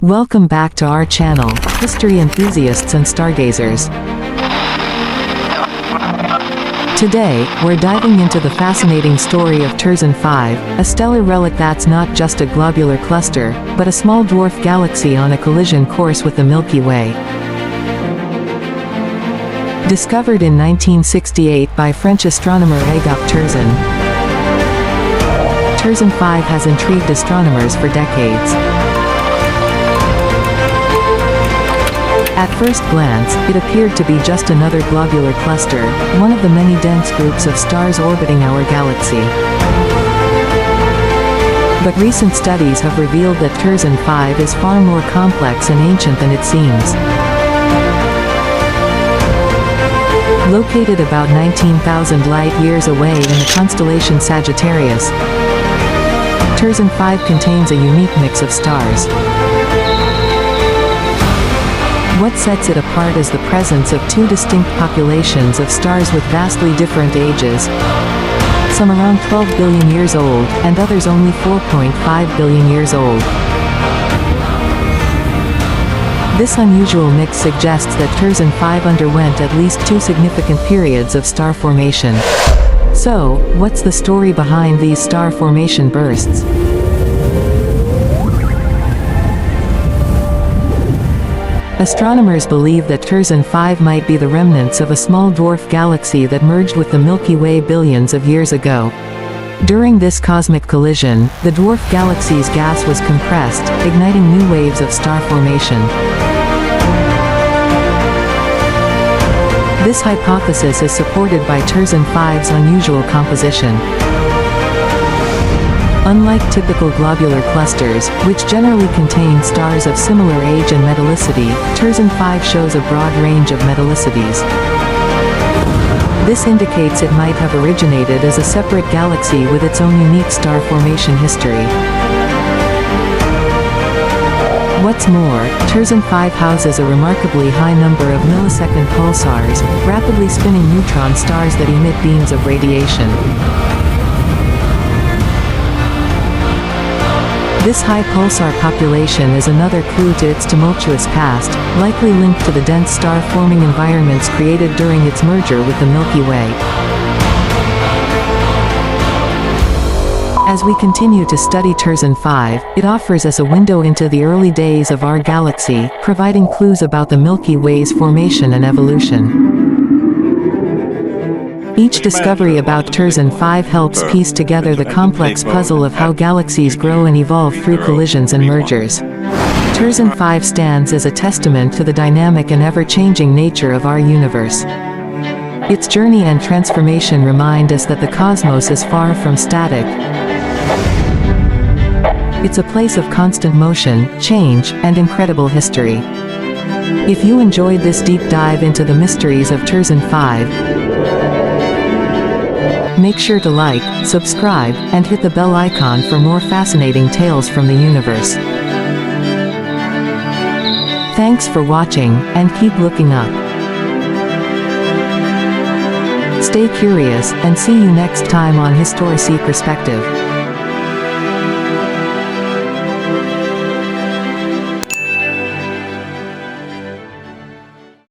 Welcome back to our channel, history enthusiasts and stargazers. Today, we're diving into the fascinating story of Terzan 5, a stellar relic that's not just a globular cluster, but a small dwarf galaxy on a collision course with the Milky Way. Discovered in 1968 by French astronomer Terzan. Terzan 5 has intrigued astronomers for decades. At first glance, it appeared to be just another globular cluster, one of the many dense groups of stars orbiting our galaxy. But recent studies have revealed that Terzan 5 is far more complex and ancient than it seems. Located about 19,000 light-years away in the constellation Sagittarius, Terzan 5 contains a unique mix of stars. What sets it apart is the presence of two distinct populations of stars with vastly different ages, some around 12 billion years old, and others only 4.5 billion years old. This unusual mix suggests that Terzan 5 underwent at least two significant periods of star formation. So, what's the story behind these star formation bursts? Astronomers believe that Terzan 5 might be the remnants of a small dwarf galaxy that merged with the Milky Way billions of years ago. During this cosmic collision, the dwarf galaxy's gas was compressed, igniting new waves of star formation. This hypothesis is supported by Terzan 5's unusual composition. Unlike typical globular clusters, which generally contain stars of similar age and metallicity, Terzan 5 shows a broad range of metallicities. This indicates it might have originated as a separate galaxy with its own unique star formation history. What's more, Terzan 5 houses a remarkably high number of millisecond pulsars, rapidly spinning neutron stars that emit beams of radiation. This high pulsar population is another clue to its tumultuous past, likely linked to the dense star-forming environments created during its merger with the Milky Way. As we continue to study Terzan 5, it offers us a window into the early days of our galaxy, providing clues about the Milky Way's formation and evolution. Each discovery about Terzan 5 helps piece together the complex puzzle of how galaxies grow and evolve through collisions and mergers. Terzan 5 stands as a testament to the dynamic and ever-changing nature of our universe. Its journey and transformation remind us that the cosmos is far from static. It's a place of constant motion, change, and incredible history. If you enjoyed this deep dive into the mysteries of Terzan 5, make sure to like, subscribe, and hit the bell icon for more fascinating tales from the universe. Thanks for watching, and keep looking up. Stay curious, and see you next time on Historici Perspective.